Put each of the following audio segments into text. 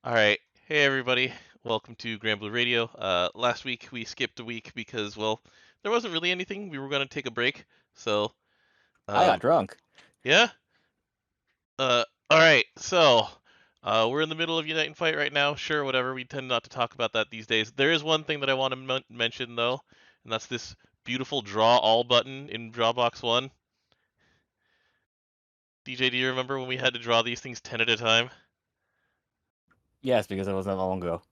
All right. Hey, everybody. Welcome to Granblue Radio. Last week we skipped a week because, well, there wasn't really anything. We were going to take a break. So, I um, got drunk. yeah. All right. So, we're in the middle of Unite and Fight right now. Sure, whatever. We tend not to talk about that these days. There is one thing that I want to mention, though, and that's this beautiful Draw All button in Drawbox 1. DJ, do you remember when we had to draw these things 10 at a time? Yes, because it wasn't that long ago.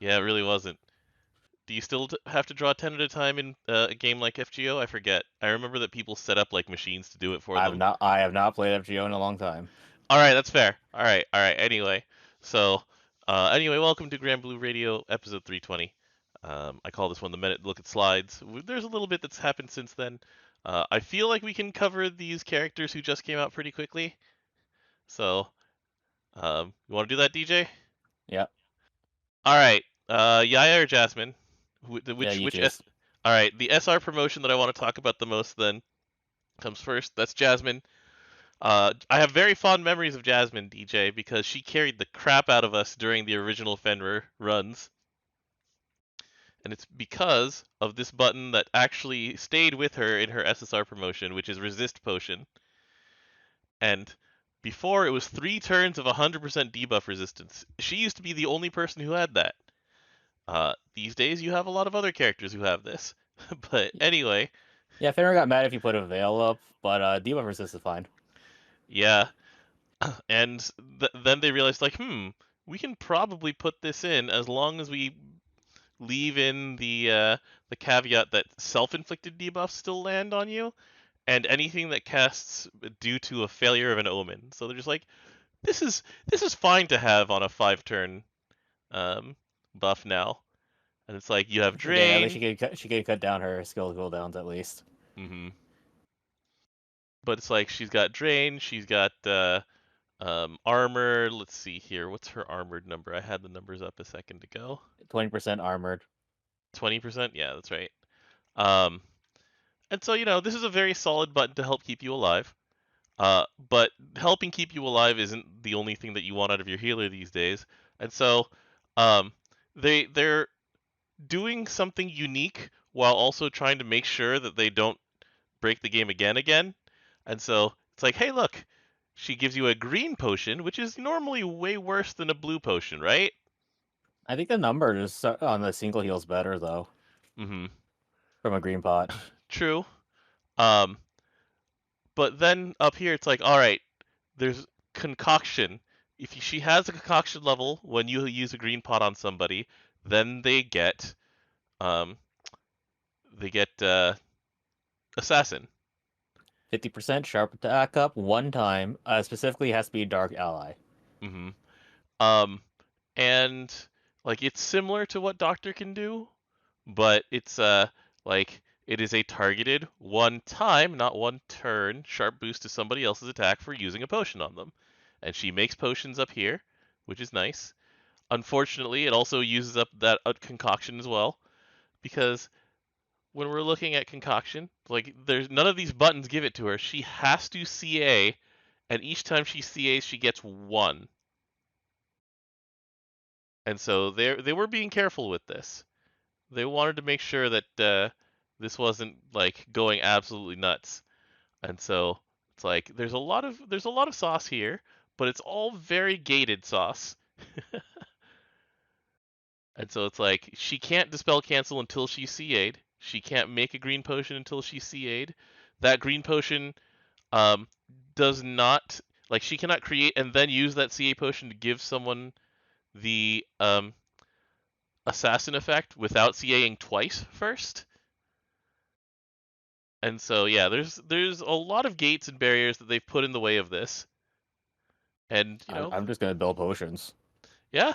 Yeah, it really wasn't. Do you still have to draw 10 at a time in a game like FGO? I forget. I remember that people set up like machines to do it for them. I have not played FGO in a long time. All right, that's fair. All right. Anyway, welcome to Granblue Radio, episode 320. I call this one the minute look at slides. There's a little bit that's happened since then. I feel like we can cover these characters who just came out pretty quickly. So, you want to do that, DJ? Yep. All right. Yaia or Jasmine? Yeah, you Which choose. All right, the SR promotion that I want to talk about the most then comes first. That's Jasmine. I have very fond memories of Jasmine, DJ, because she carried the crap out of us during the original Fenrir runs. And it's because of this button that actually stayed with her in her SSR promotion, which is Resist Potion. And before, it was 3 turns of 100% debuff resistance. She used to be the only person who had that. These days, you have a lot of other characters who have this. But anyway, Yeah, Fenrir got mad if you put a veil up, but debuff resist is fine. yeah. And then they realized, like, we can probably put this in as long as we leave in the caveat that self-inflicted debuffs still land on you, and anything that casts due to a failure of an omen. So they're just like, this is fine to have on a 5-turn buff now. And it's like you have Okay, at least drain. she could cut down her skill cooldowns at least. hmm But it's like she's got drain, she's got armor. Let's see here. What's her armored number? I had the numbers up a second ago. 20% armored. 20%? Yeah, that's right. Um, and so, this is a very solid button to help keep you alive. But helping keep you alive isn't the only thing that you want out of your healer these days. And so, um, they're doing something unique while also trying to make sure that they don't break the game again. And so it's like, hey, look, she gives you a green potion, which is normally way worse than a blue potion, right? I think the numbers on the single heal's better though Mm-hmm. from a green pot. True. Um, but then up here, it's like, all right, there's concoction. If she has a concoction level when you use a green pot on somebody, then um, they get assassin. 50% sharp attack up one time. Specifically, has to be dark ally. Mm-hmm. Um, and like it's similar to what Doctor can do, but it's like it is a targeted one time, not one turn, sharp boost to somebody else's attack for using a potion on them. And she makes potions up here, which is nice. Unfortunately, it also uses up that concoction as well, because when we're looking at concoction, like there's none of these buttons give it to her. She has to CA, and each time she CAs, she gets 1. And so they were being careful with this. They wanted to make sure that this wasn't like going absolutely nuts. And so it's like there's a lot of sauce here, but it's all very gated sauce. And so it's like she can't dispel cancel until she's CA'd. She can't make a green potion until she's CA'd. That green potion um, does not like she cannot create and then use that CA potion to give someone the assassin effect without CAing twice first. And so yeah, there's a lot of gates and barriers that they've put in the way of this. And I'm just gonna build potions. yeah.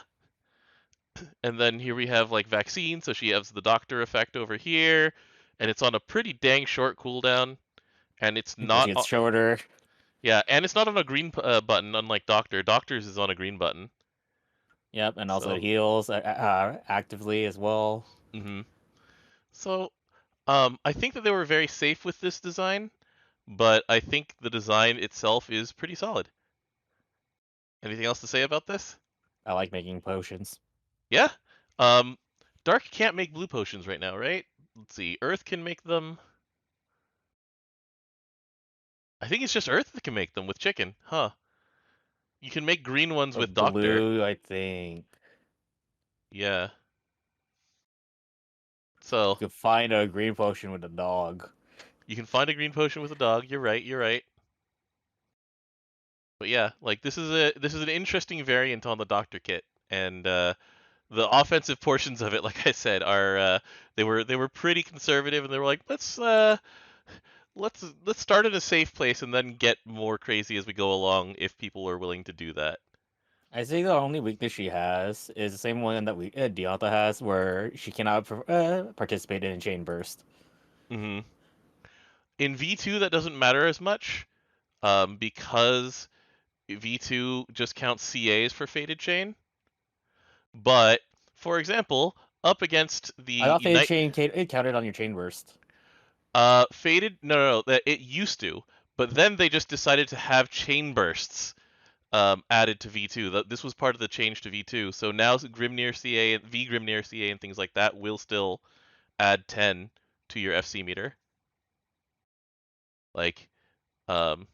And then here we have like vaccine, so she has the doctor effect over here, and it's on a pretty dang short cooldown, and it's Because not she gets shorter. yeah, and it's not on a green button unlike doctor. Doctor's is on a green button. Yep, and also So it heals actively as well. mhm. So I think that they were very safe with this design, but I think the design itself is pretty solid. Anything else to say about this? I like making potions. Yeah. Dark can't make blue potions right now, right? Let's see. Earth can make them. I think it's just Earth that can make them with chicken. Huh. You can make green ones For with Doctor. blue, I think Yeah. you So could find a green potion with a dog. you can find a green potion with a dog. You're right. You're right. But yeah, like this is an interesting variant on the Doctor kit, and the offensive portions of it, like I said, are they were pretty conservative, and they were like, let's start in a safe place and then get more crazy as we go along if people are willing to do that. I think the only weakness she has is the same one that Deonta has, where she cannot participate in a chain burst. Hmm. In V2, that doesn't matter as much, because V2 just counts CAs for Fated Chain. But for example, up against I the thought Faded Unite, Chain it counted on your chain burst. Fated, no, it used to, but then they just decided to have chain bursts added to V2. This was part of the change to V2. So now Grimnir CA and V Grimnir CA and things like that will still add 10 to your FC meter. Like, um,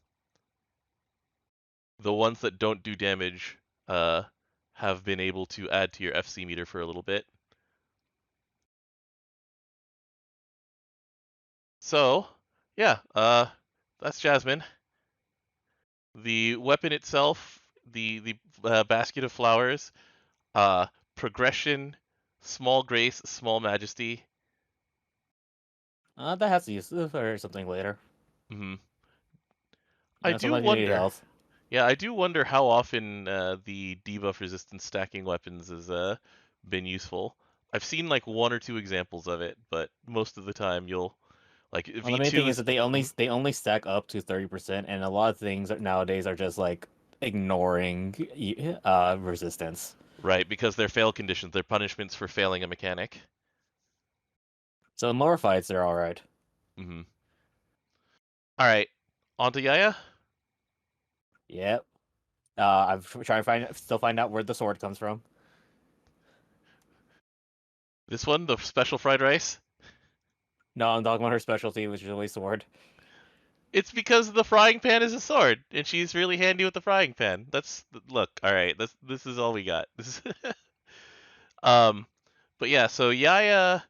the ones that don't do damage have been able to add to your FC meter for a little bit. So, yeah, that's Jasmine. The weapon itself, the basket of flowers, uh, progression, small grace, small majesty. That has to use for something later. Hmm. I do Sometimes you need wonder. health. Yeah, I do wonder how often the debuff resistance stacking weapons has been useful. I've seen like one or two examples of it, but most of the time you'll like Well, the main thing V2 is is. that they only stack up to 30%, and a lot of things nowadays are just like ignoring resistance. Right, because they're fail conditions, they're punishments for failing a mechanic. So in lower fights, they're all right. Hmm. All right, on to Yaia. Yep. I'm trying to find out where the sword comes from. This one, the special fried rice. No, I'm talking about her specialty, which is really sword. It's because the frying pan is a sword, and she's really handy with the frying pan. That's look. All right, this is all we got. This is um, but yeah. So Yaia,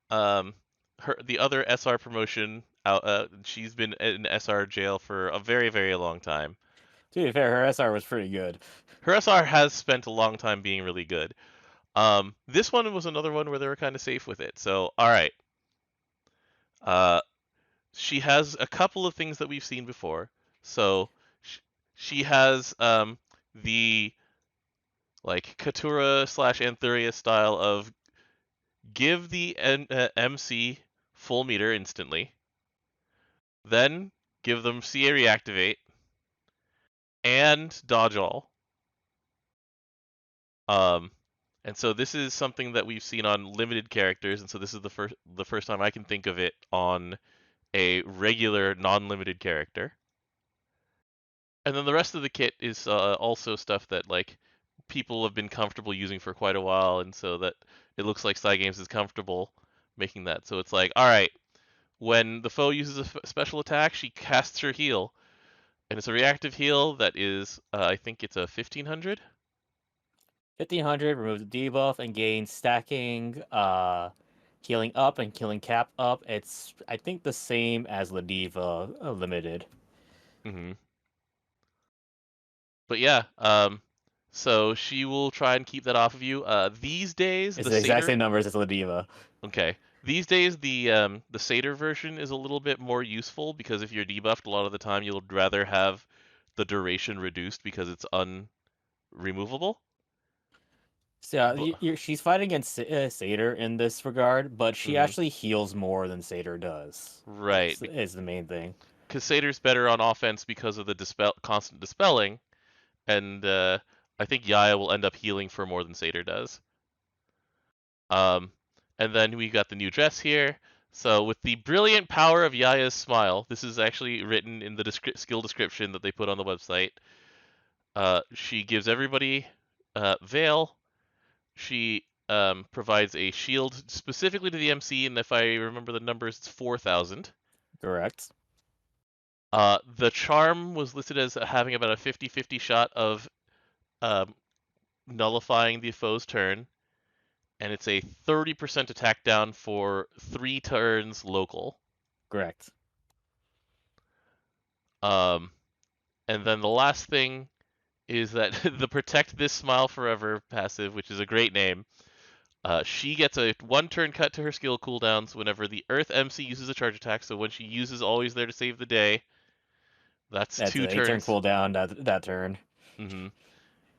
um, the other SR promotion out. She's been in SR jail for a very long time. To be fair, her SR was pretty good. Her SR has spent a long time being really good. This one was another one where they were kind of safe with it. So all right. Uh, she has a couple of things that we've seen before. So she has the like Katura slash Anthuria style of give the MC full meter instantly, then give them CA reactivate and dodge all. Um, and so this is something that we've seen on limited characters, and so this is the first time I can think of it on a regular non-limited character. And then the rest of the kit is also stuff that like people have been comfortable using for quite a while, and so that it looks like Cygames is comfortable making that. So it's like, all right, when the foe uses a special attack, she casts her heal, and it's a reactive heal that is, I think it's a 1500. 1500 removes the debuff and gains stacking, healing up and killing cap up. It's I think the same as Ladiva limited. Mm-hmm. But yeah, so she will try and keep that off of you. These days, It's the the exact satyr. same numbers as Ladiva. Okay. These days, the satyr version is a little bit more useful because if you're debuffed, a lot of the time you'll rather have the duration reduced because it's unremovable. So But she's fighting against Satyr in this regard, but she hmm. actually heals more than Satyr does. Right, Is the main thing. because satyr's better on offense because of the constant dispelling, and I think Yaia will end up healing for more than satyr does. Um, and then we got the new dress here. So with the brilliant power of Yaia's smile, this is actually written in the skill description that they put on the website. She gives everybody Veil, she provides a shield specifically to the MC, and if I remember the numbers, it's 4,000. Correct. The charm was listed as having about a 50-50 shot of um, nullifying the foe's turn, and it's a 30% attack down for 3 turns local. Correct. And then the last thing is that the Protect This Smile Forever passive, which is a great name, she gets a 1 turn cut to her skill cooldowns whenever the Earth MC uses a charge attack, so when she uses Always There to Save the Day, that's That's 2 an 8-turn turns. cooldown that turn. Mm-hmm.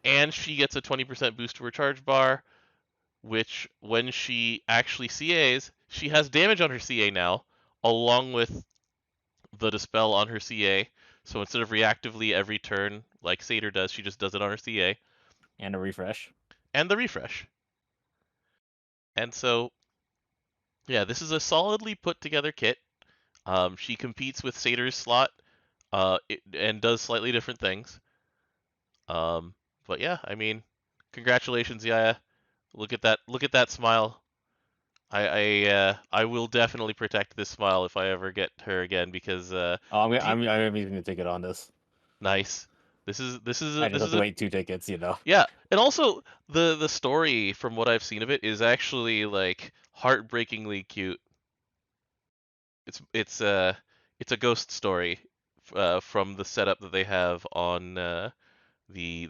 And she gets a 20% boost to her charge bar, which when she actually CAs, she has damage on her CA now, along with the Dispel on her CA. So instead of reactively every turn, like Satyr does, she just does it on her CA. And a refresh. And the refresh. And so, yeah, this is a solidly put together kit. She competes with Satyr's slot and does slightly different things. But yeah, I mean, congratulations, Yaia. Look at that! Look at that smile. I will definitely protect this smile if I ever get her again because I'm even gonna take it on this. nice. This is I just this have is to a wait 2 tickets, you know. yeah, and also the story from what I've seen of it is actually like heartbreakingly cute. It's it's uh it's a ghost story from the setup that they have on the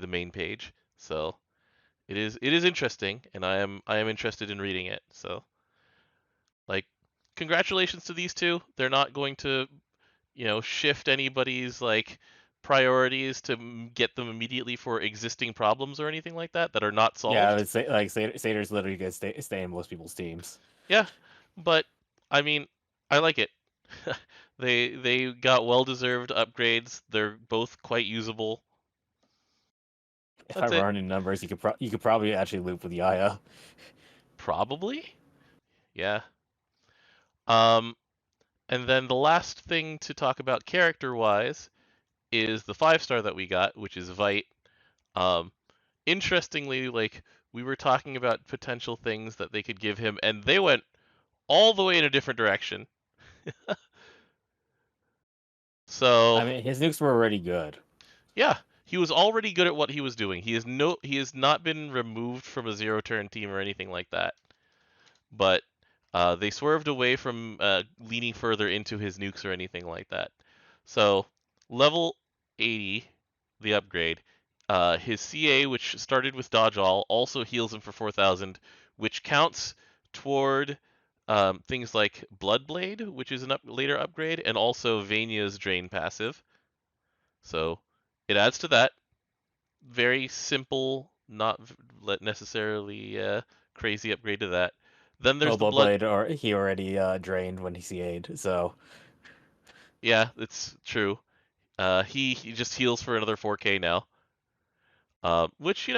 main page. So it is interesting, and I am interested in reading it. So like, congratulations to these two. They're not going to shift anybody's like priorities to get them immediately for existing problems or anything like that are not Yeah, I solved. would say like Satyr's literally gonna stay in most people's teams. Yeah, but I mean, I like it. They got well-deserved upgrades. They're both quite usable. If I That's it. run in numbers, you could probably actually loop with Yaia. Probably. Yeah. Um, and then the last thing to talk about character-wise is the 5-star that we got, which is Veight. Um, Interestingly, like we were talking about potential things that they could give him, and they went all the way in a different direction. I So mean, his nukes were already good. yeah, he was already good at what he was doing. He has not been removed from a 0-turn team or anything like that. But they swerved away from leaning further into his nukes or anything like that. So level 80, the upgrade, his CA, which started with Dodge All, also heals him for 4,000, which counts toward things like Bloodblade, which is a later upgrade, and also Vania's Drain passive. So it adds to that. Very simple, not necessarily crazy upgrade to that. Then there's Well, the blood. Bloodblade, or he already drained when he CA'd, so Yeah, it's true. He just heals for another 4K now, which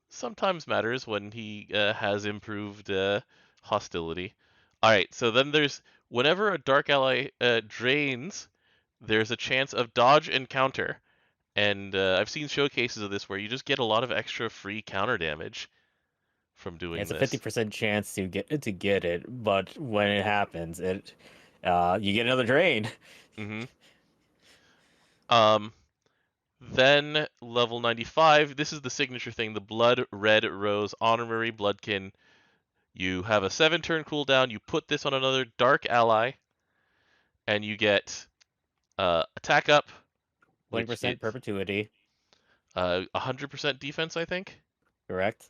sometimes matters when he has improved hostility. All right, so then there's whenever a dark ally drains, there's a chance of dodge and counter, and I've seen showcases of this where you just get a lot of extra free counter damage from doing it's a this. 50% chance to get it. But when it happens, you get another drain. Hmm. Um, Then level 95, this is the signature thing, the Blood Red Rose Honorary Bloodkin. You have a 7-turn cooldown, you put this on another Dark Ally, and you get attack up, which 20% it's perpetuity, 100% defense, I think. correct?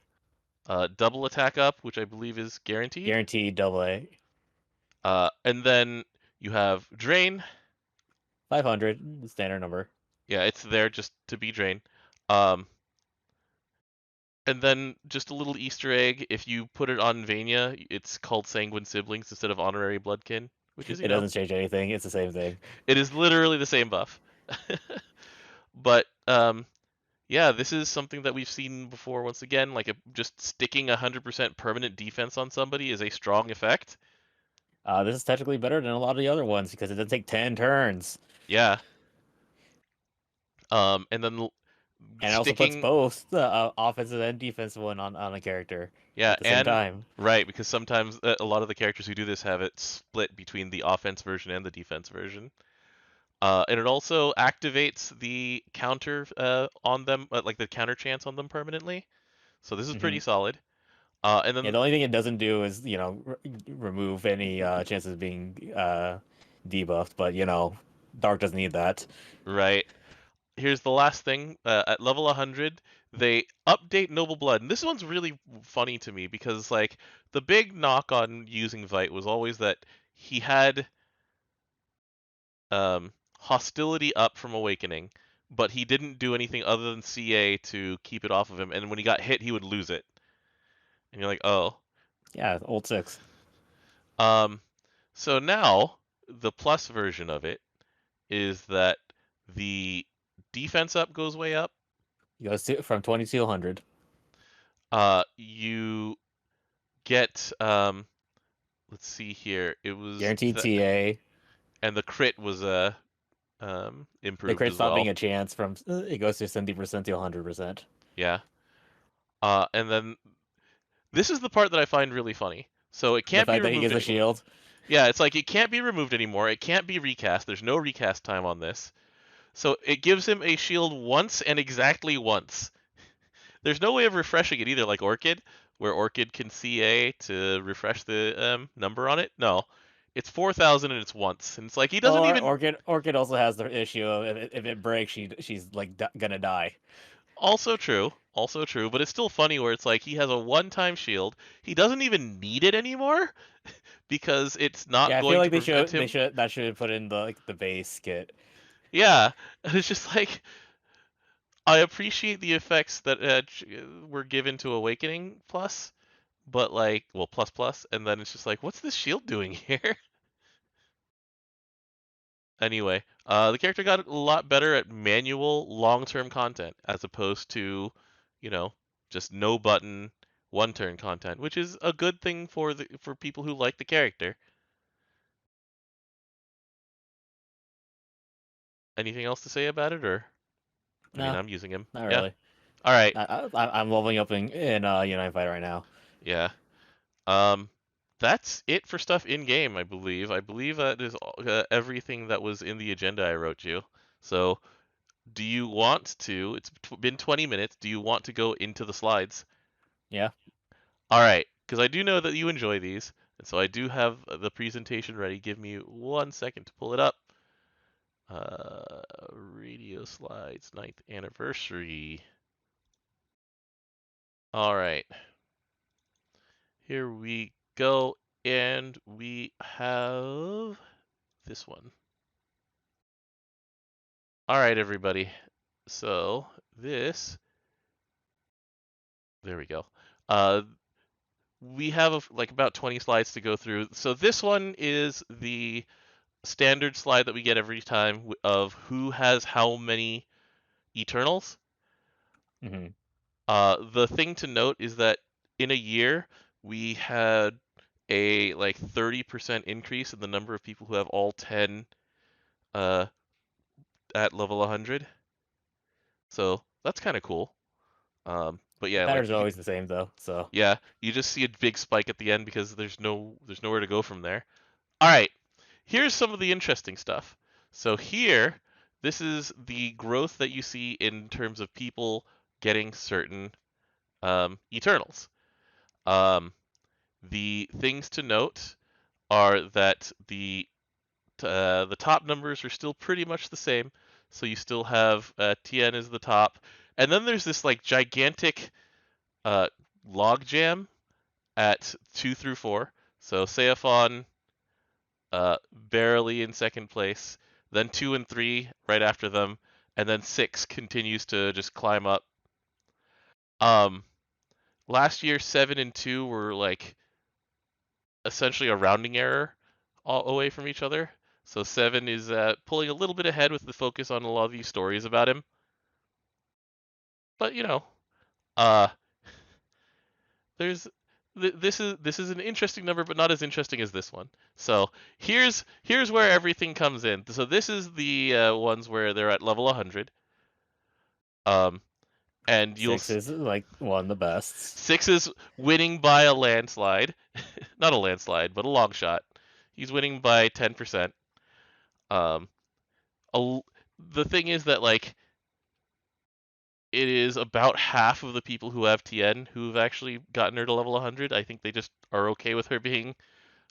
Double attack up, which I believe is guaranteed. Guaranteed double A. And then you have Drain. 500, the standard number. Yeah, it's there just to be Drain. Um, And then just a little Easter egg, if you put it on Vania, it's called Sanguine Siblings instead of Honorary Bloodkin, which is, It doesn't change anything. It's the same thing. it is literally the same buff. But yeah, this is something that we've seen before. Once again, like just sticking 100% permanent defense on somebody is a strong effect. This is technically better than a lot of the other ones because it doesn't take 10 turns. Yeah. And then And it also puts sticking. both the offensive and defensive one on a character Yeah, at the same and time. right, because sometimes a lot of the characters who do this have it split between the offense version and the defense version. And it also activates the counter on them, like the counter chance on them permanently. So this is Hmm pretty solid. And Yeah, then the only thing it doesn't do is remove any chances of being debuffed. But Dark doesn't need that. right, here's the last thing. At level 100, they update Noble Blood, and this one's really funny to me because like the big knock on using Veight was always that he had hostility up from Awakening, but he didn't do anything other than CA to keep it off of him, and when he got hit, he would lose it. And you're like, oh. Yeah, old six. Um, so now the plus version of it is that the defense up goes way up. He goes from 20 to 100. You get let's see here. It was Guaranteed TA. and the crit was The improved crit as stop being well. a chance from it goes to 70% to 100%. Yeah. And then this is the part that I find really funny. So it The can't be fact that he removed gives a anymore. shield. Yeah, it's like it can't be removed anymore. It can't be recast. There's no recast time on this. So it gives him a shield once and exactly once. There's no way of refreshing it either, like Orchid, where Orchid can CA to refresh the number on it. No, it's 4,000 and it's once, and it's like he doesn't Or even. Orchid also has the issue of if it breaks, she's like gonna die. Also true, also true, but it's still funny where it's like he has a one-time shield. He doesn't even need it anymore because it's not Yeah, I feel going to like prevent him. that should put in the base kit. Yeah, it's just like I appreciate the effects that were given to Awakening Plus, but like, well, plus plus, and then it's just like, what's this shield doing here? Anyway, the character got a lot better at manual long-term content as opposed to, you know, just no button one-turn content, which is a good thing for people who like the character. Anything else to say about it, or I mean, No, I'm using him. not Yeah. really. All right. I'm leveling up in United Fight right now. Yeah. Um, that's it for stuff in game, I believe. I believe that is everything that was in the agenda I wrote you. So, do you want to? It's been 20 minutes. Do you want to go into the slides? Yeah. All right, because I do know that you enjoy these, and so I do have the presentation ready. Give me 1 second to pull it up. Radio slides, 9th anniversary. All right, here we go, and we have this one. All right, everybody. So this, there we go. We have like about 20 slides to go through. So this one is the standard slide that we get every time of who has how many Eternals. hmm The thing to note is that in a year we had a like 30% increase in the number of people who have all 10 uh, at level 100. So that's kind of cool. But The yeah, like pattern's always the same though. So yeah, you just see a big spike at the end because there's nowhere to go from there. All right, here's some of the interesting stuff. So here, this is the growth that you see in terms of people getting certain Eternals. Um, the things to note are that the top numbers are still pretty much the same. So you still have TN is the top, and then there's this like gigantic uh, log jam at 2 through 4. So Seaphon barely in second place, then 2 and 3 right after them, and then 6 continues to just climb up. Um, Last year 7 and 2 were like essentially a rounding error all away from each other. So 7 is pulling a little bit ahead with the focus on a lot of these stories about him. But uh, there's this is an interesting number, but not as interesting as this one. So here's where everything comes in. So this is the ones where they're at level 100. And 6 is like one of the best. 6 is winning by a landslide, not a landslide, but a long shot. He's winning by 10%. Um, the thing is that like it is about half of the people who have Tien who've actually gotten her to level 100. I think they just are okay with her being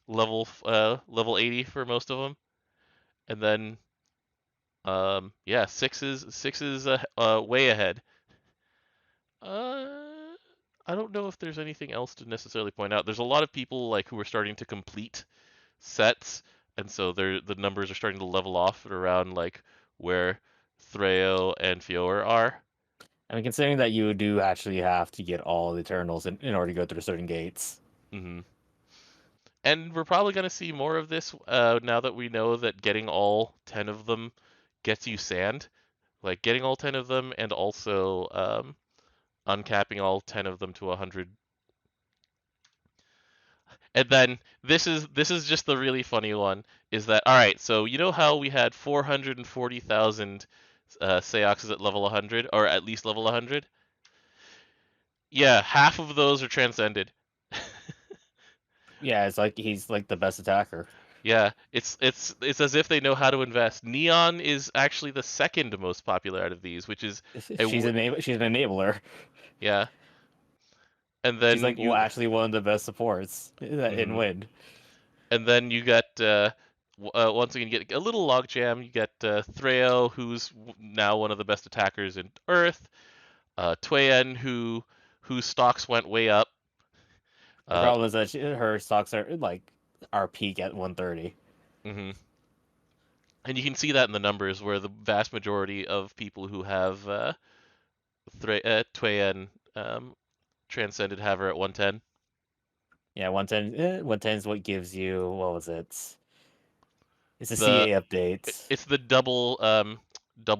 level 80 for most of them. And then yeah, 6 is way ahead. I don't know if there's anything else to necessarily point out. There's a lot of people like who are starting to complete sets, and so the numbers are starting to level off at around like where Threo and Fior are. I mean, considering that you do actually have to get all the Eternals in order to go through certain gates. Mm-hmm. And we're probably going to see more of this now that we know that getting all 10 of them gets you sand. Like getting all 10 of them and also uncapping all 10 of them to 100. And then this is just the really funny one is that all right, so you know how we had 440,000 Seoxes at level 100 or at least level 100? Yeah, half of those are transcended. Yeah, it's like he's like the best attacker. Yeah, it's as if they know how to invest. Neon is actually the second most popular out of these, which is She's an enabler. yeah. And She's then like you actually one of the best supports in mhm. Wind. And then you get once again you get a little logjam. You get Threo, who's now one of the best attackers in Earth. Tuyen, whose stocks went way up. The problem is that her stocks are peak at 130. Mm-hmm. And you can see that in the numbers, where the vast majority of people who have Tuyen transcended have her at 110. Yeah, 110. 110 is what gives you what was it? It's a The CA update. it's the double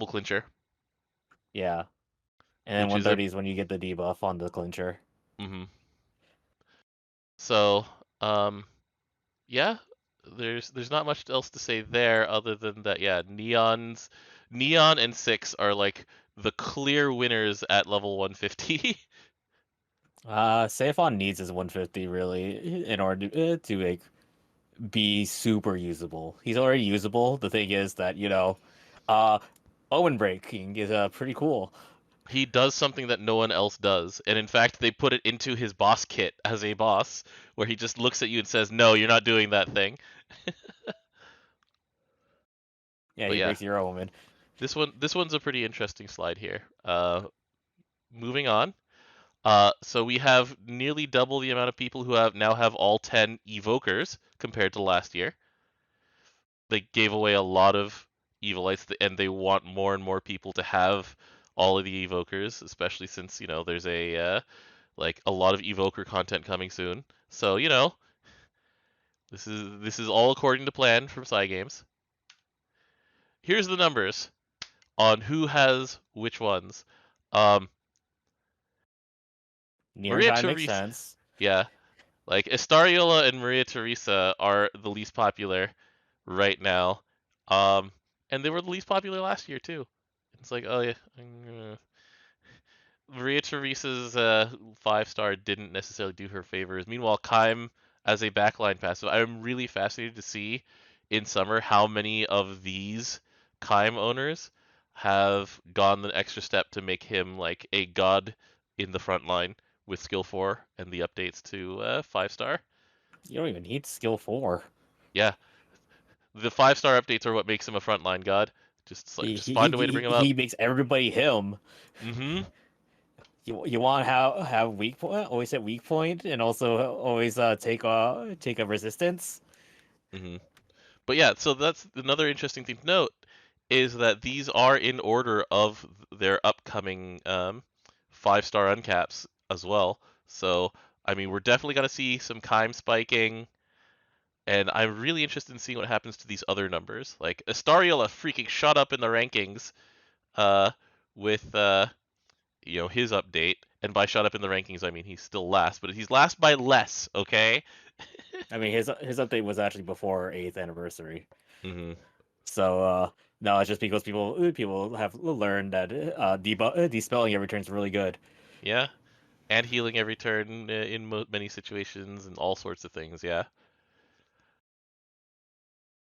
clincher. Yeah, and then Which is a 130 is when you get the debuff on the clincher. mm-hmm. So yeah, there's not much else to say there other than that yeah, Neon and 6 are like the clear winners at level 150. Saifon needs his 150 really in order to like be super usable. He's already usable. The thing is that uh, Owen breaking is pretty cool. He does something that no one else does, and in fact they put it into his boss kit as a boss, where he just looks at you and says, "No, you're not doing that thing." Yeah, But he yeah, breaks your Owen. this one's a pretty interesting slide here. Moving on. So we have nearly double the amount of people who now have all 10 evokers compared to last year. They gave away a lot of evilites, and they want more and more people to have all of the evokers, especially since there's like a lot of evoker content coming soon. So this is all according to plan from Cygames. Here's the numbers on who has which ones. Um, Near Maria time makes Theresa, sense. yeah, like Estariola and Maria Theresa are the least popular right now. And they were the least popular last year too. It's like, oh yeah, Maria Theresa's 5-star didn't necessarily do her favors. Meanwhile, Kaim as a backline passive, I'm really fascinated to see in summer how many of these Kaim owners have gone the extra step to make him like a god in the front line with skill 4 and the updates to 5-star. You don't even need skill 4. Yeah, the 5-star updates are what makes him a frontline god. Just find a way to bring him up. He makes everybody him. Mm-hmm. You want to have weak point, always hit weak point, and also always take a resistance. Mm-hmm. But yeah, so that's another interesting thing to note is that these are in order of their upcoming 5-star uncaps as well. So I mean, we're definitely gonna see some Kime spiking, and I'm really interested in seeing what happens to these other numbers. Like Astariola freaking shot up in the rankings uh, with his update, and by shot up in the rankings I mean he's still last, but he's last by less. Okay. I mean, his update was actually before 8th anniversary. Mm-hmm. So no, it's just because people have learned that dispelling every turn is really good. Yeah, and healing every turn in many situations and all sorts of things. Yeah.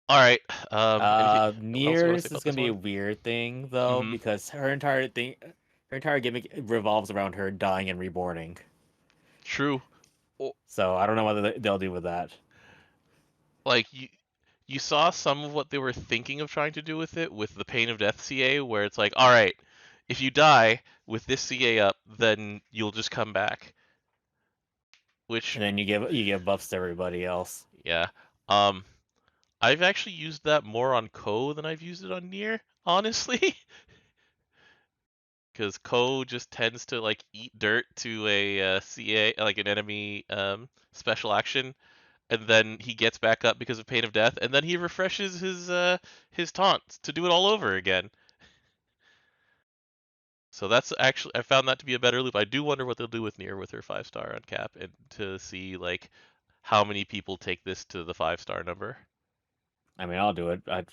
All right. Anything else you want to say Nears is about gonna this be a one? weird thing though, Mm-hmm. because her entire gimmick revolves around her dying and reborning. True. O- So I don't know what they'll do with that. Like you saw some of what they were thinking of trying to do with it with the Pain of Death CA, where it's like, all right, if you die with this CA up, then you'll just come back. Which, And then you give buffs to everybody else. yeah. Um, I've actually used that more on Ko than I've used it on Nier, honestly. Because Ko just tends to like eat dirt to a CA, like an enemy special action, and then he gets back up because of Pain of Death, and then he refreshes his taunts to do it all over again. So that's actually I found that to be a better loop. I do wonder what they'll do with Nier with her 5-star Uncap, and to see like how many people take this to the 5-star number. I mean, I'll do it. I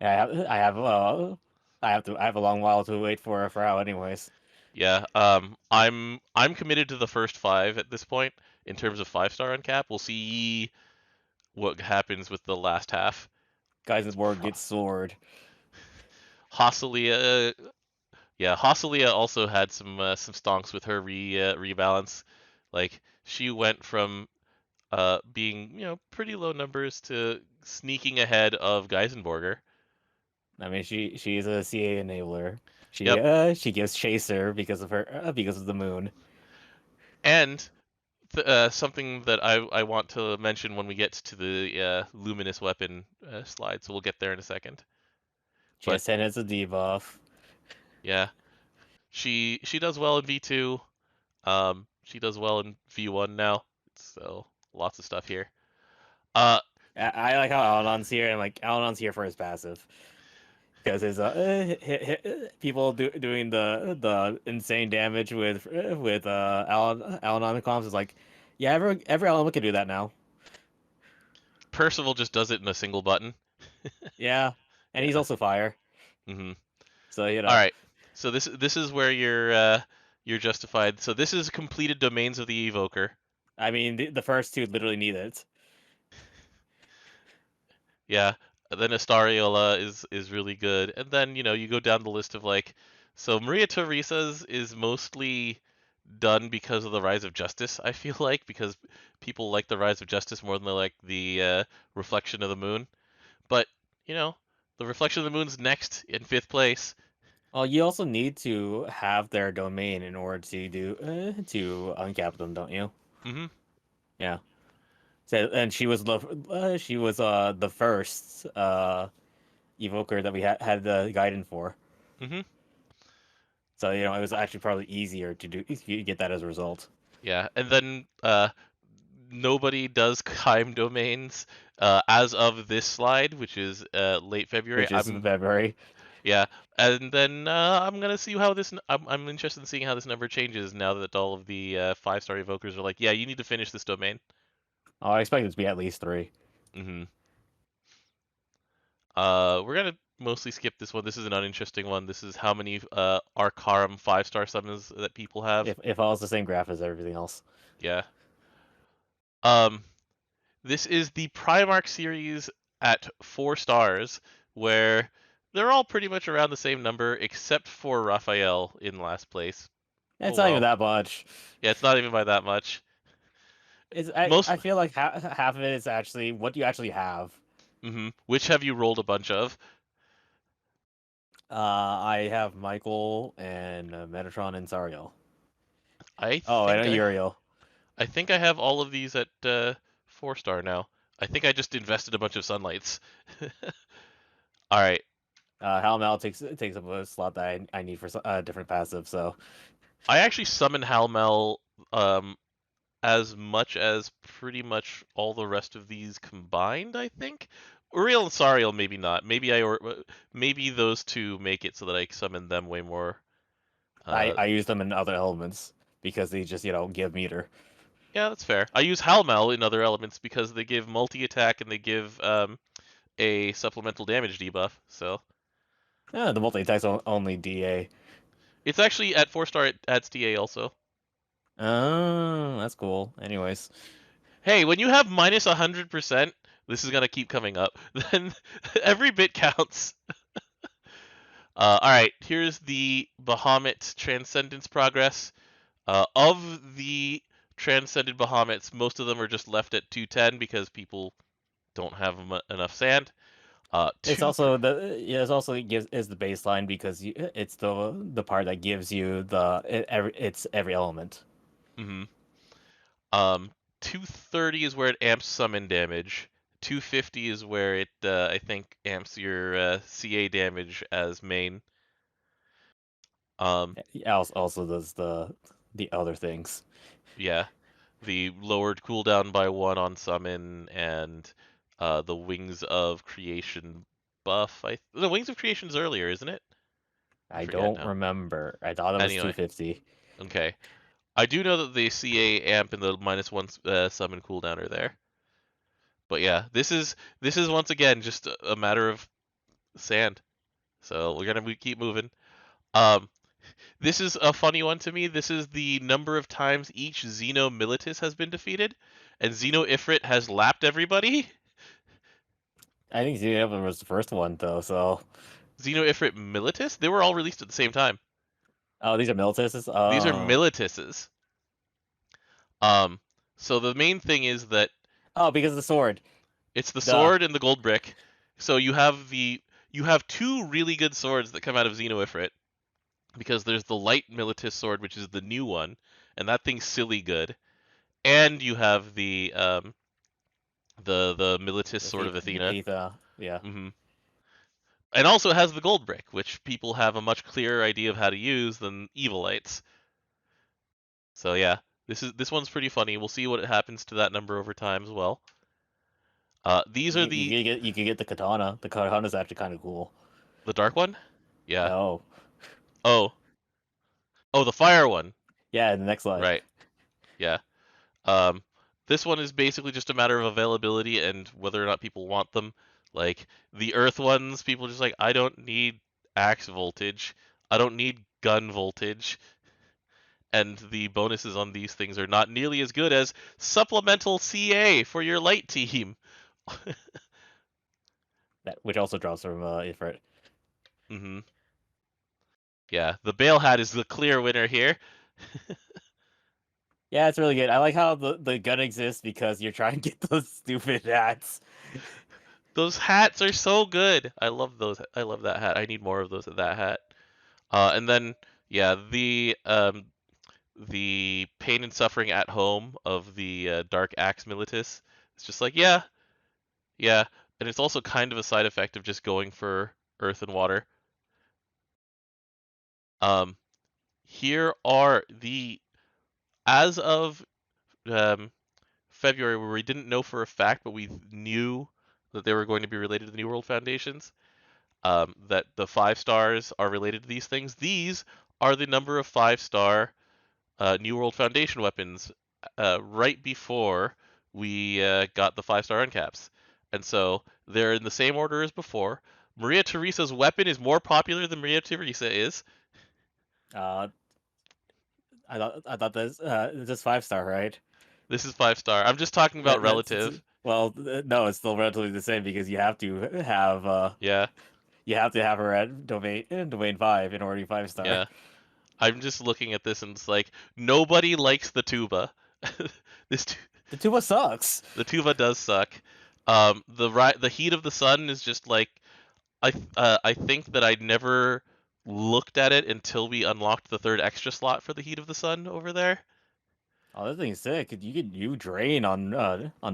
have a long while to wait for how anyways. Yeah, I'm committed to the first 5 at this point in terms of 5-star Uncap. We'll see what happens with the last half. Guys in It's the board get sword. Hosselia, yeah, Hosselia also had some stonks with her rebalance. Like she went from being pretty low numbers to sneaking ahead of Geisenborger. I mean, she's a CA enabler. Yep, She gives chaser because of the moon. and something that I want to mention when we get to the luminous weapon slide, so we'll get there in a second. But GSN has a debuff. yeah, she does well in V2. She does well in V1 now. So lots of stuff here. Uh, I like how Alon's here, and like Alon's here for his passive because his people doing the insane damage with Alon comms is like, yeah, every element can do that now. Percival just does it in a single button. Yeah, and he's Yeah. also fire, Hmm. so you All know. right. So this is where you're justified. So this is completed domains of the evoker. I mean, the first two literally need it. Yeah. Then Astariola is really good, and then you go down the list of like, so Maria Teresa's is mostly done because of the Rise of Justice. I feel like because people like the Rise of Justice more than they like the Reflection of the Moon. But you know, the Reflection of the Moon's next in 5th place. Well, you also need to have their domain in order to uncap them, don't you? Hmm. Yeah. So, and she was the first evoker that we had the guidance for. Hmm. So it was actually probably easier to get that as a result, Yeah, and then nobody does Keim domains as of this slide, which is late February. which is February. Yeah, and then I'm gonna see how this. I'm interested in seeing how this number changes now that all of the 5-star evokers are like, yeah, you need to finish this domain. Oh, I expect it to be at least 3. Hmm. We're gonna mostly skip this one. This is an uninteresting one. This is how many Arcarum 5-star summons that people have. If it follows the same graph as everything else. Yeah. Um, This is the Primarch series at 4 stars, where they're all pretty much around the same number, except for Raphael in last place. Oh It's not even well. that much. Yeah, it's not even by that much. I Most. feel like half of it is actually what you actually have. Which have you rolled a bunch of? I have Michael and Metatron and Zariel. I Oh, and think I. Uriel. I think I have all of these at 4-star now. I think I just invested a bunch of sunlights. All right. Halmel takes up a slot that I need for different passive. So I actually summon Halmel um, as much as pretty much all the rest of these combined, I think. Uriel and Sariel, maybe not. Maybe those two make it so that I summon them way more. I use them in other elements because they just give meter. Yeah, that's fair. I use Halmel in other elements because they give multi attack and they give a supplemental damage debuff. So Yeah, the multi-attack's only DA. it's actually at 4-star it adds TA also. Oh, that's cool. Anyways, Hey, when you have minus 100%, this is gonna keep coming up. Then every bit counts. All right, here's the Bahamut Transcendence progress. Of the Transcended Bahamuts, most of them are just left at 210 because people don't have enough sand. it's also it gives is the baseline because it's the part that gives you it's every element. Mm-hmm. 230 is where it amps summon damage. 250 is where it, I think, amps your CA damage as main. Also does the other things. Yeah, the lowered cooldown by 1 on summon and the Wings of Creation buff. The Wings of Creation's earlier, isn't it? I I forget don't now. remember. I thought it was Anyway, 250. okay. I do know that the CA amp and the -1 summon cooldown are there. But yeah, this is once again just a matter of sand. So we're gonna keep moving. Um, this is a funny one to me. This is the number of times each Xeno Militus has been defeated, and Xeno Ifrit has lapped everybody. I think Xenoblade was the first one though. So Xeno Ifrit Militus? They were all released at the same time. these are Militises. These are Oh, Milituses. Um, so the main thing is that because of the sword. it's the Duh. sword and the gold brick. So you have two really good swords that come out of Xeno Ifrit. Because there's the light Militus sword, which is the new one, and that thing's silly good. And you have the Militus sword of Athena. Yeah. Hmm. And also has the gold brick, which people have a much clearer idea of how to use than Evilites. So yeah, this one's pretty funny. We'll see what happens to that number over time as well. These are You can get the katana. The katana's actually kind of cool. the dark one. Yeah. Oh, Oh. Oh, the fire one. yeah. The next slide. Right. Yeah. Um, this one is basically just a matter of availability and whether or not people want them. Like the Earth ones, people are just like, I don't need axe voltage, I don't need gun voltage, and the bonuses on these things are not nearly as good as supplemental CA for your light team. Which also drops from Ifrit. Hmm. Yeah, the Bale Hat is the clear winner here. Yeah, it's really good. I like how the gun exists because you're trying to get those stupid hats. Those hats are so good. I love those. I love that hat. I need more of those of that hat. And then yeah, the pain and suffering at home of the Dark Axe Militus. It's just like, yeah, yeah. And it's also kind of a side effect of just going for earth and water. Um, here are as of um, February, where we didn't know for a fact, but we knew that they were going to be related to the New World Foundations, that the 5 stars are related to these things. These are the number of 5-star New World Foundation weapons right before we got the 5-star uncaps. And so they're in the same order as before. Maria Theresa's weapon is more popular than Maria Theresa is. Uh, I thought this 5-star, right? This is 5-star. I'm just talking about relative. Well, no, it's still relatively the same because Yeah, you have to have her at domain 5 in order to be 5-star. yeah. I'm just looking at this and it's like nobody likes the tuba. this The tuba sucks. the tuba does suck. The heat of the sun is just like I think that I never looked at it until we unlocked the 3rd extra slot for the heat of the sun over there. Oh, this thing's sick. You drain on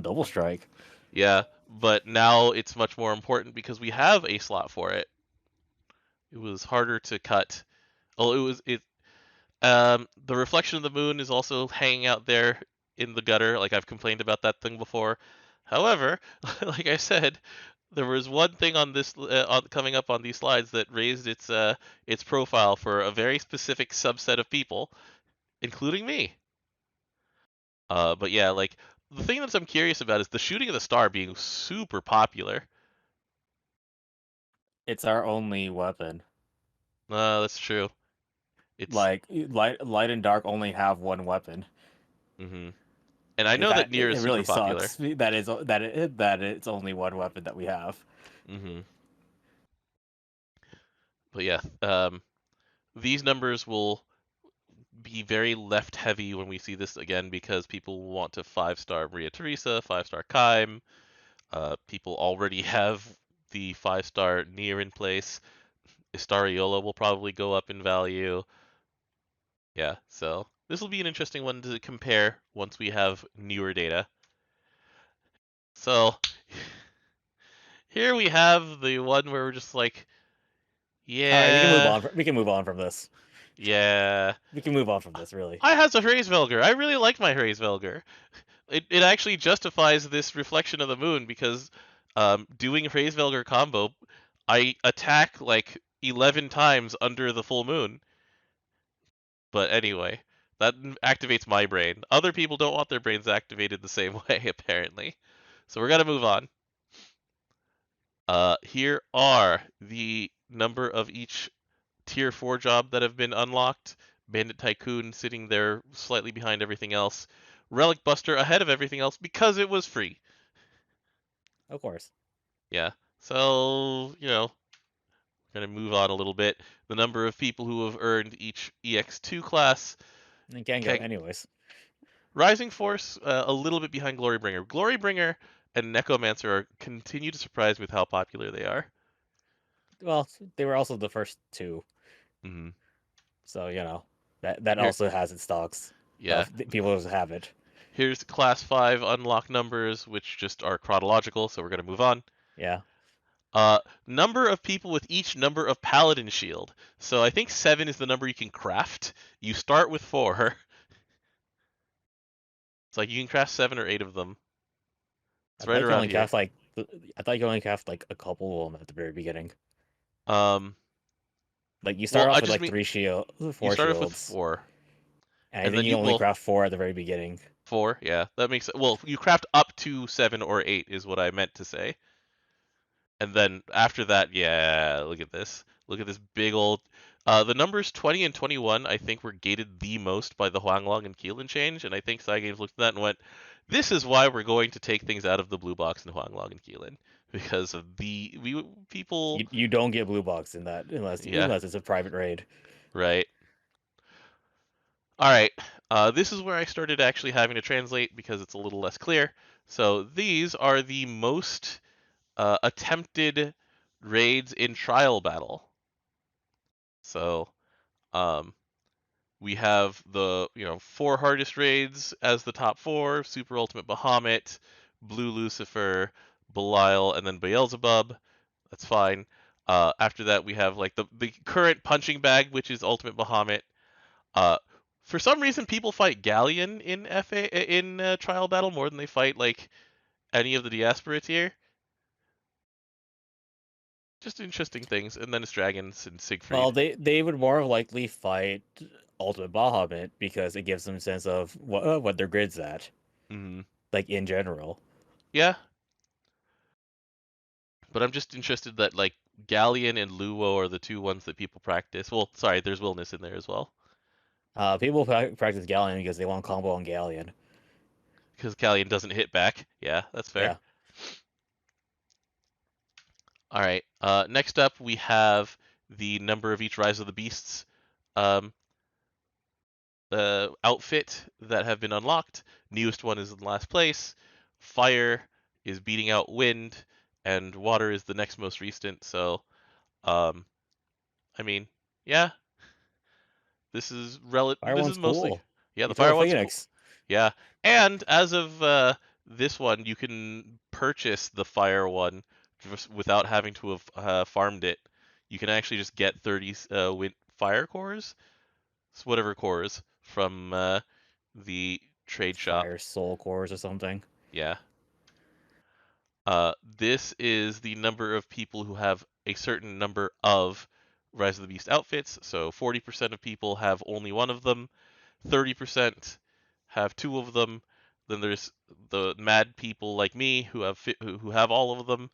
double strike. Yeah, but now it's much more important because we have a slot for it. It was harder to cut. Oh, the reflection of the moon is also hanging out there in the gutter. Like I've complained about that thing before. However, like I said, there was one thing on this coming up on these slides that raised its profile for a very specific subset of people, including me. But yeah, like the thing that I'm curious about is the shooting of the star being super popular. It's our only weapon. That's true. It's Like light and dark only have one weapon. hmm And I Is know that that Nier is it super really popular. sucks that it's only one weapon that we have. hmm But yeah, these numbers will be very left heavy when we see this again because people want to 5-star Maria Theresa, 5-star Kaim. People already have the 5-star Nier in place. Istariola will probably go up in value. Yeah, so this will be an interesting one to compare once we have newer data. So here we have the one where we're just like, All right, we can move yeah, on. We can move on from this. yeah. We can move on from this. Really. I has a Hraesvelgr. I really like my Hraesvelgr. It actually justifies this reflection of the moon because doing Hraesvelgr combo, I attack like 11 times under the full moon. But anyway, that activates my brain. Other people don't want their brains activated the same way, apparently. So we're gonna move on. Here are the number of each tier 4 job that have been unlocked. Bandit Tycoon sitting there slightly behind everything else. Relic Buster ahead of everything else because it was free. Of course. Yeah. So, gonna move on a little bit. The number of people who have earned each EX2 class. And can go anyways. Rising Force, a little bit behind Glorybringer. Glorybringer and Necromancer continue to surprise me with how popular they are. Well, they were also the first two, hmm so that Here, also has its stocks. yeah. People just have it. Here's Class 5 unlock numbers, which just are chronological, so we're gonna move on. Yeah. Number of people with each number of Paladin Shield. So I think 7 is the number you can craft. You start with 4. It's like you can craft 7 or 8 of them. It's I right thought you around only here. cast like I thought you only cast like a couple of them at the very beginning. Um, Like you well, start I off with just like mean you four start off with shields, 4, and I and think then you you only craft 4 at the very beginning. 4, yeah, that makes it. Well, you craft up to 7 or 8 is what I meant to say, and then after that, yeah, look at this. Look at this big old. The numbers 20 and 21, I think, were gated the most by the Huanglong and Keelan change, and I think Cygames looked at that and went, "This is why we're going to take things out of the blue box in Huanglong and Keelan because of people." You don't get blue box in that Yeah, unless it's a private raid. right. All right. This is where I started actually having to translate because it's a little less clear. So these are the most attempted raids in trial battle. So um, we have the 4 hardest raids as the top 4: Super Ultimate Bahamut, Blue Lucifer, Belial, and then Beelzebub. That's fine. After that, we have like the current punching bag, which is Ultimate Bahamut. Uh, for some reason, people fight Galleon in trial battle more than they fight like any of the Diaspora tier. Just interesting things. And then it's Dragons and Well, Siegfried. they would more likely fight Ultimate Bahamut because it gives them a sense of what their grid's at, hmm like in general. Yeah, but I'm just interested that like Galleon and Luo are the two ones that people practice. Well, sorry, there's Willness in there as well People practice Galleon because they want combo on Galleon. because Galleon doesn't hit back. Yeah, that's fair. Yeah. All right. Next up, we have the number of each Rise of the Beasts um, outfit that have been unlocked. Newest one is in last place. Fire is beating out wind, and water is the next most recent. So, um, I mean, yeah, this is Fire This is one's mostly, cool. yeah, the You throw fire a one's cool. Phoenix. Yeah, and as of this one, you can purchase the fire one just without having to have farmed it. You can actually just get 30 fire cores, whatever cores from the trade shop. Fire soul cores or something. Yeah. This is the number of people who have a certain number of Rise of the Beast outfits. So 40% of people have only one of them, 30% have two of them. Then there's the mad people like me who have all of them.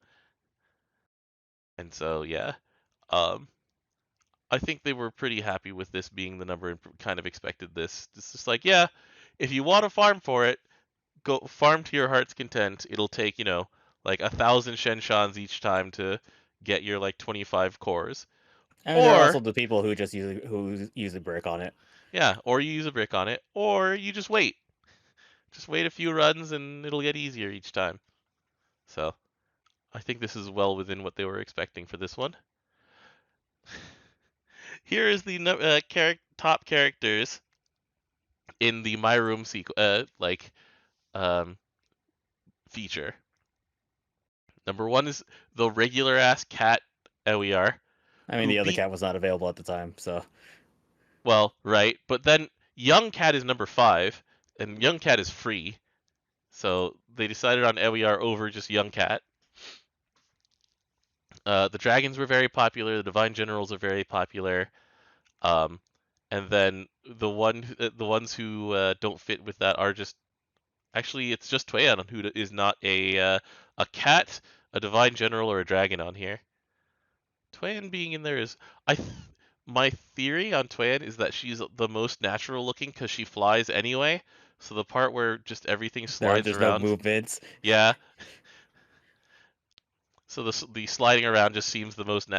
And so yeah, um, I think they were pretty happy with this being the number and kind of expected this. It's just like, yeah, if you want to farm for it, go farm to your heart's content. It'll take, like 1,000 Shenshans each time to get your like 25 cores. I mean, there are Or, also the people who just use a brick on it. yeah, or you use a brick on it, or you just wait. Just wait a few runs and it'll get easier each time. So, I think this is well within what they were expecting for this one. Here is the top characters in the My Room um, feature. Number one is the regular ass cat Ewiar. I mean, Who the other beat cat was not available at the time, so Well, right, but then Young Cat is number 5, and Young Cat is free, so they decided on Ewiar over just Young Cat. The dragons were very popular. The divine generals are very popular. Um, and then the ones who don't fit with that are just actually it's just Tuan who is not a cat, a divine general, or a dragon on here. Tuan being in there is my theory on Tuan is that she's the most natural looking because she flies anyway. So the part where just everything slides there's no around, movements. yeah. So the sliding around just seems the most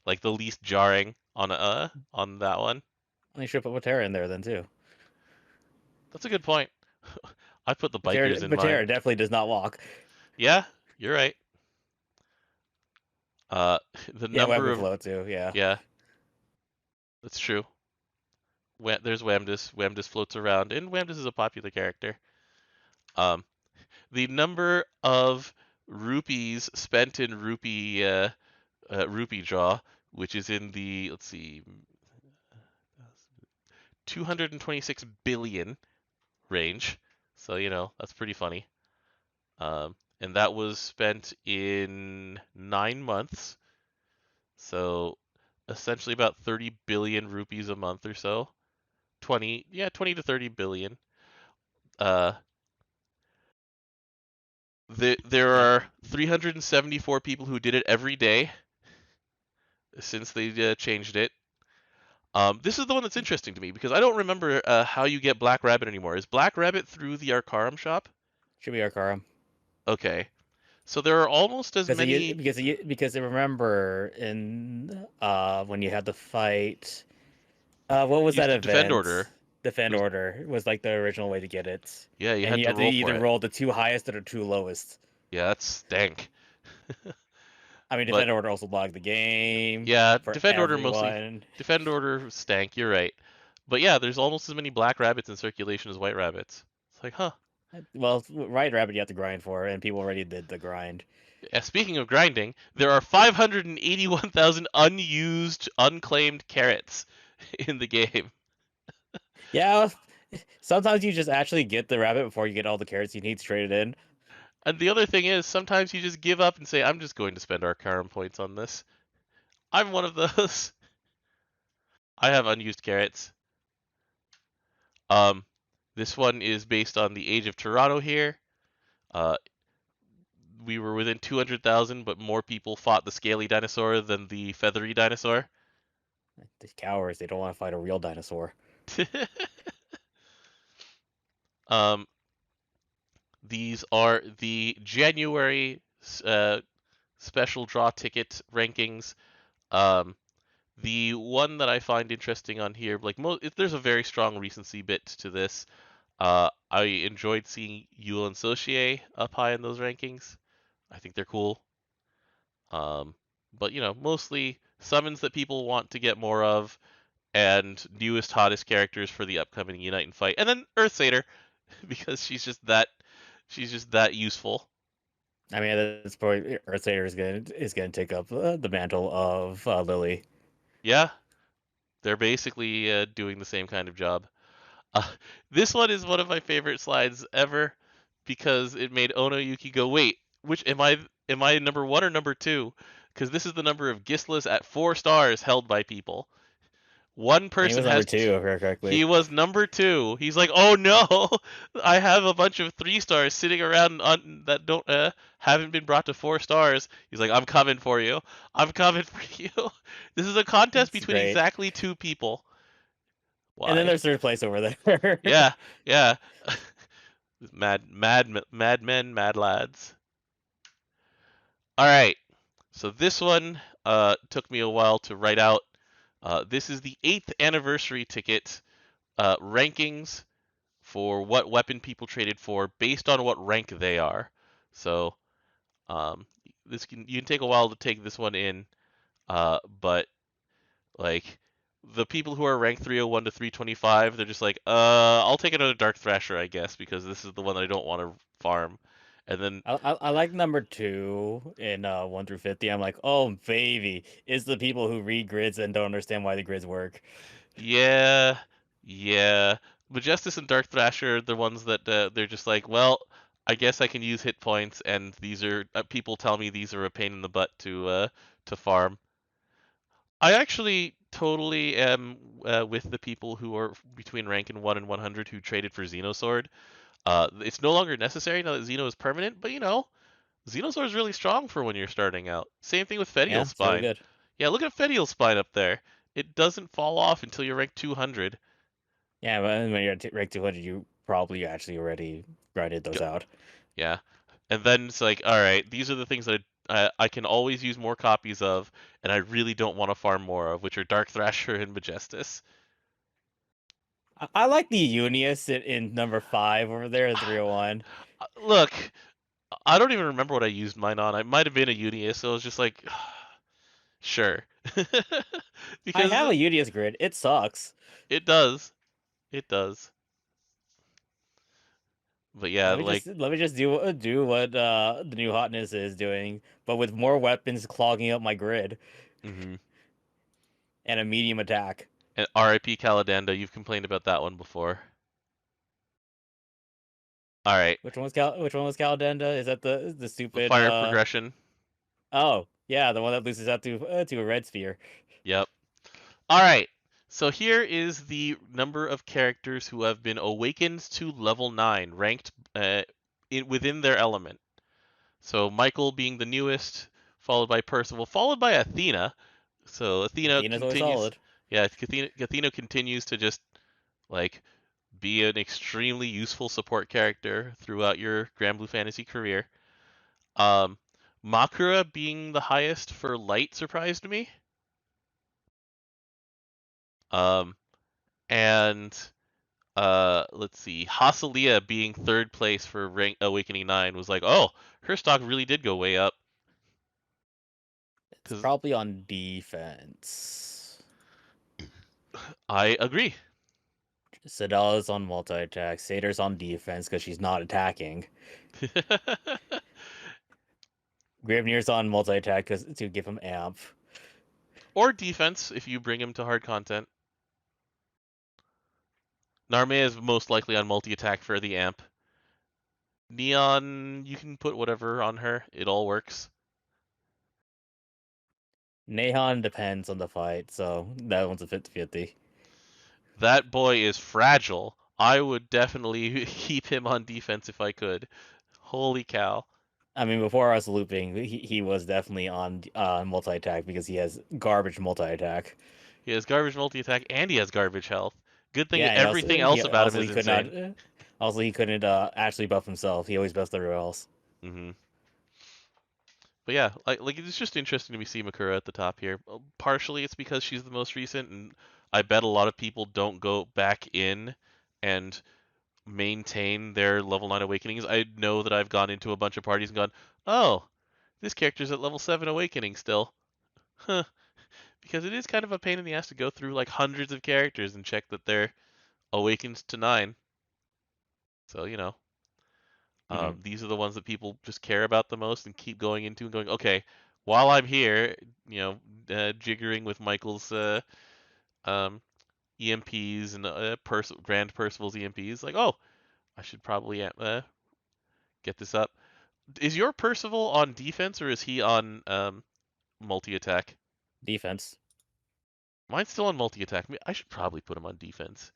like the least jarring on that one. They should put Matera in there then too. That's a good point. I put the bikers in Matera mine. definitely does not walk. Yeah, you're right. Uh, the Yeah, number Webber of Flow too. Yeah. yeah, that's true. There's Wamdis. Wamdis floats around, and Wamdis is a popular character. Um, the number of rupees spent in rupee draw, which is in the let's see, 226 billion range. So that's pretty funny. And that was spent in 9 months. So essentially about 30 billion rupees a month or so. 20 to 30 billion. Uh, there are 374 people who did it every day since they changed it. This is the one that's interesting to me because I don't remember how you get Black Rabbit anymore. Is Black Rabbit through the Arcarum shop? Should be Arcarum. Okay. So there are almost as many. Because I remember in when you had the fight, what was that event? Defend Order. Defend Order was like the original way to get it. Yeah, you and had you to had to roll either for it. roll the 2 highest or the 2 lowest. Yeah, that's stank. I mean, But Defend Order also logged the game. yeah, For Defend Order everyone. Defend Order stank. You're right. But yeah, there's almost as many black rabbits in circulation as white rabbits. It's like, huh. Well, White Rabbit you have to grind for, and people already did the grind. Speaking of grinding, there are 581,000 unused, unclaimed carrots in the game. Yeah, sometimes you just actually get the rabbit before you get all the carrots you need to trade it in. And the other thing is, sometimes you just give up and say, I'm just going to spend our Arcarum points on this. I'm one of those. I have unused carrots. This one is based on the Age of Toronto here. We were within 200,000, but more people fought the scaly dinosaur than the feathery dinosaur. The cowards, they don't want to fight a real dinosaur. These are the January special draw ticket rankings. The one that I find interesting on here, like there's a very strong recency bit to this. I enjoyed seeing Yule and Socie up high in those rankings. I think they're cool. But mostly summons that people want to get more of, and newest hottest characters for the upcoming Unite and Fight, and then Earthsatyr because she's just that useful. I mean, at this point, Earthsatyr is gonna take up the mantle of Lily. Yeah, they're basically doing the same kind of job. This one is one of my favorite slides ever because it made Ono Yuki go, wait, which am I number 1 or number 2? Because this is the number of Gislas at 4 stars held by people. One And he person was number has. 2, if I remember He correctly. was number 2. He's like, oh no, I have a bunch of 3 stars sitting around that don't haven't been brought to 4 stars. He's like, I'm coming for you. I'm coming for you. This is a contest It's between great. exactly 2 people. And then Why? there's third place over there. Yeah, yeah. Mad men, mad lads. All right. So this one took me a while to write out. This is the 8th anniversary ticket rankings for what weapon people traded for based on what rank they are. So you can take a while to take this one in, but like the people who are ranked 301 to 325, they're just like, I'll take another Dark Thrasher, I guess, because this is the one that I don't want to farm. And then I like number 2 in 1 through 50. I'm like, oh baby, it's the people who read grids and don't understand why the grids work. yeah, yeah, Majestus and Dark Thrasher are the ones that they're just like, well, I guess I can use hit points, and these are people tell me these are a pain in the butt to farm. I actually totally am with the people who are between rank and 1 and 100 who traded for Xenosword. It's no longer necessary now that Xeno is permanent, but Xenosword is really strong for when you're starting out. Same thing with Fedial Yeah, it's really Spine. good. Yeah, look at Fedial Spine up there. It doesn't fall off until you're ranked 200. Yeah, but when you're at rank 200, you probably actually already grinded those out. Yeah. And then it's like, all right, these are the things that I can always use more copies of, and I really don't want to farm more of, which are Dark Thrasher and Majestus. I like the Unius in number 5 over there at 301. Look, I don't even remember what I used mine on. I might have been a Unius, so I was just like, sure. I Because have a Unius grid. It sucks. it does. It does. But yeah, like, Let me just do what the new hotness is doing, but with more weapons clogging up my grid hmm and a medium attack. and RIP Caladanda, you've complained about that one before. All right, Which one was Caladenda? Is that the the stupid fire progression. Oh, yeah, the one that loses out to a red sphere. Yep. All right. So here is the number of characters who have been awakened to level 9, ranked within their element. So Michael being the newest, followed by Percival, followed by Athena. So Athena Athena's always continues. solid. Yeah, Athena continues to just like be an extremely useful support character throughout your Granblue Fantasy career. Um, Makura being the highest for light surprised me. Um, and let's see, Hasalia being third place for rank Awakening 9 was like, oh, her stock really did go way up. It's Because probably on defense. I agree. Sedalla's on multi-attack. Sator's on defense because she's not attacking. Gravnir's on multi-attack to give him amp. Or defense if you bring him to hard content. Narmea is most likely on multi-attack for the amp. Neon, you can put whatever on her. It all works. Nehan depends on the fight, so that one's a 50-50. That boy is fragile. I would definitely keep him on defense if I could. Holy cow. I mean, before I was looping, he was definitely on multi-attack because he has garbage multi-attack. He has garbage multi-attack and he has garbage health. Good thing Yeah, everything else about him he is could not. insane. Also, he couldn't actually buff himself. He always buffed everyone else. hmm But yeah, like it's just interesting to me see Makura at the top here. Partially it's because she's the most recent, and I bet a lot of people don't go back in and maintain their level 9 awakenings. I know that I've gone into a bunch of parties and gone, oh, this character's at level 7 awakening still. Huh. Because it is kind of a pain in the ass to go through like hundreds of characters and check that they're awakened to 9. So, Hmm. these are the ones that people just care about the most and keep going into and going, okay, while I'm here, jiggering with Michael's um, EMPs and Grand Percival's EMPs, like, oh, I should probably get this up. Is your Percival on defense or is he on multi attack? Defense. Mine's still on multi-attack. I should probably put him on defense.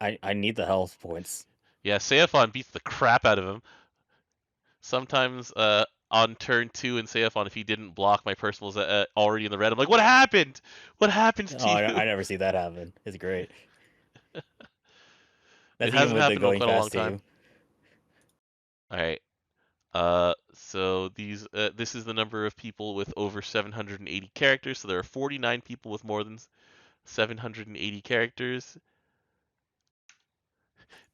I need the health points. Yeah, Seiphon beats the crap out of him. Sometimes on turn 2 in Seiphon, if he didn't block, my personal's already in the red. I'm like, what happened? What happened Oh, to you? I never see that happen. It's great. It That's even hasn't with the happened in going quite a long fast time. team. All right. So this is the number of people with over 780 characters. So there are 49 people with more than 780 characters.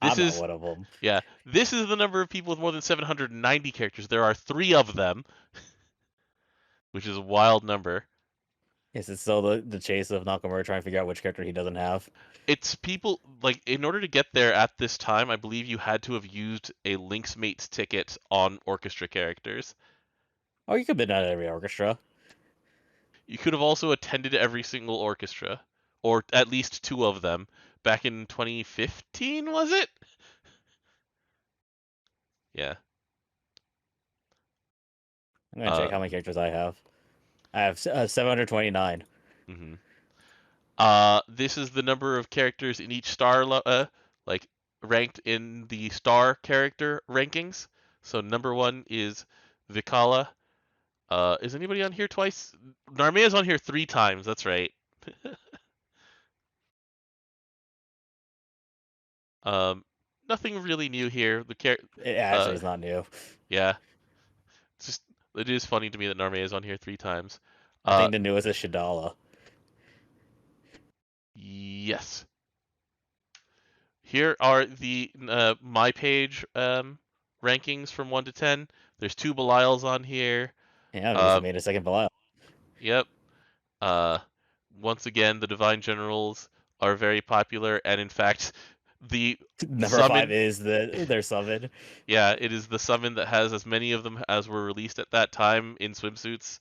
This I'm not is one of them. Yeah, this is the number of people with more than 790 characters. There are 3 of them, which is a wild number. Is it still the chase of Nakamura trying to figure out which character he doesn't have? It's people like in order to get there at this time, I believe you had to have used a Link's Mates ticket on orchestra characters. Oh, you could bid at every orchestra. You could have also attended every single orchestra, or at least 2 of them, back in 2015, was it? Yeah. I'm gonna check how many characters I have. I have 729. Mm-hmm. This is the number of characters in each star, like ranked in the star character rankings. So number 1 is Vikala. Is anybody on here twice? Narmea's on here 3 times. That's right. Nothing really new here. It actually is not new. Yeah, it's just it is funny to me that Narmea is on here 3 times. I think the newest is Shadala. Yes. Here are the my page rankings from 1 to 10. There's 2 Belials on here. Yeah, I just made a second Belial. Yep. Once again, the Divine Generals are very popular, and in fact, the Number summon, 5 is their summon. yeah, it is the summon that has as many of them as were released at that time in swimsuits,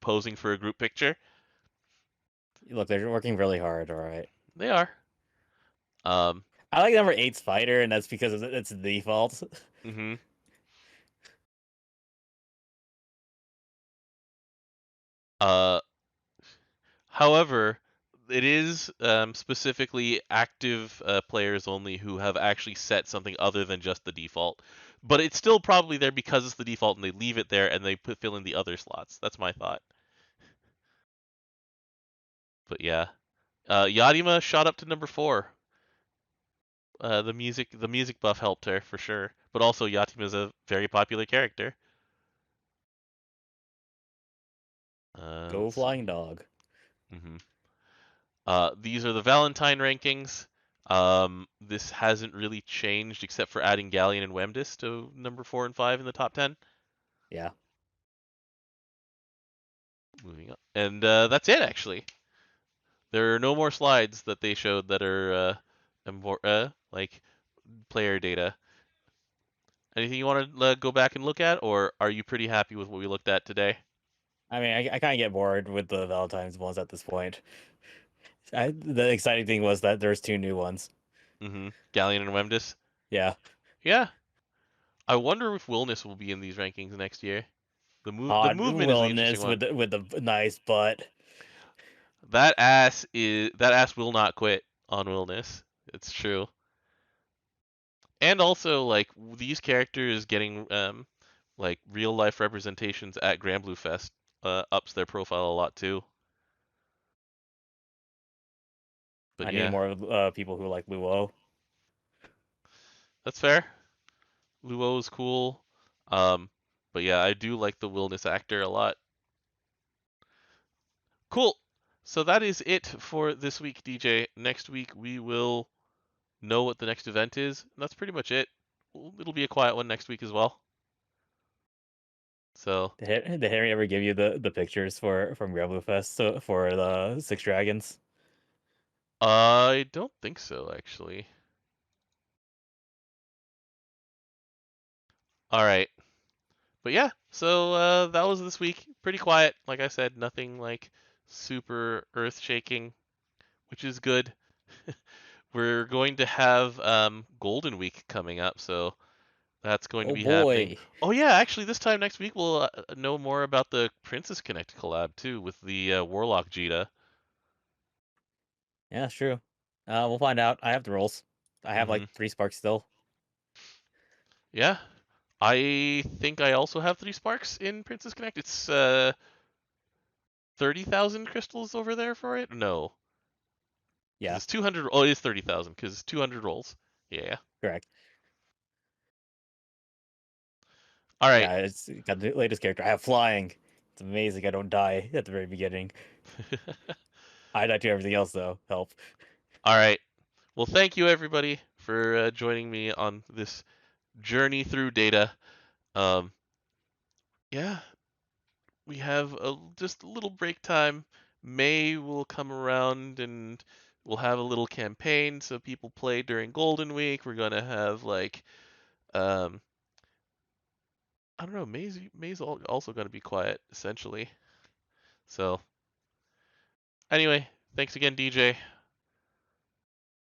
posing for a group picture. Look, they're working really hard. All right. They are. I like number 8's fighter, and that's because it's the default. Mm-hmm. However, it is specifically active players only who have actually set something other than just the default. But it's still probably there because it's the default, and they leave it there and they fill in the other slots. That's my thought. But yeah, Yadima shot up to number 4. The music buff helped her for sure, but also Yatima is a very popular character. Go Flying Dog. Mm-hmm. These are the Valentine rankings. This hasn't really changed except for adding Galleon and Wemdis to number 4 and 5 in the top 10. Yeah. Moving on, and that's it actually. There are no more slides that they showed that are more like player data. Anything you want to go back and look at, or are you pretty happy with what we looked at today? I mean, I kind of get bored with the Valentine's ones at this point. The exciting thing was that there's 2 new ones. Mm-hmm. Galleon and Wemdis. Yeah. Yeah. I wonder if Willness will be in these rankings next year. The movement is the interesting one. with the nice butt. That ass will not quit on Willness. It's true. And also, like, these characters getting like real life representations at Granblue Fest ups their profile a lot too. But I yeah, need more people who like Luo. that's fair. Luo is cool. But yeah, I do like the Willness actor a lot. Cool. So that is it for this week, DJ. Next week we will know what the next event is. And that's pretty much it. It'll be a quiet one next week as well. So Did Harry ever give you the pictures from Granblue Fest for the 6 Dragons? I don't think so, actually. All right. But yeah, so that was this week. Pretty quiet, like I said, nothing like super earth-shaking, which is good. We're going to have Golden Week coming up, so that's going to Oh be happening. boy. Oh yeah, actually, this time next week we'll know more about the Princess Connect collab too with the Warlock Jita. Yeah, that's true. We'll find out. I have the rolls. I have like Hmm 3 sparks still. Yeah, I think I also have 3 sparks in Princess Connect. It's 30,000 crystals over there for it. No, because Yeah, it's 200. Oh, it is 30,000 because it's 200 rolls. Yeah. correct. All right. Yeah, it's got the latest character. I have flying. It's amazing. I don't die at the very beginning. I die to everything else though. Help. All right. Well, thank you everybody for joining me on this journey through data. Um, yeah, we have just a little break time. May will come around and we'll have a little campaign so people play during Golden Week. We're gonna have like um, I don't know, May's also gonna be quiet essentially. So anyway, thanks again, DJ.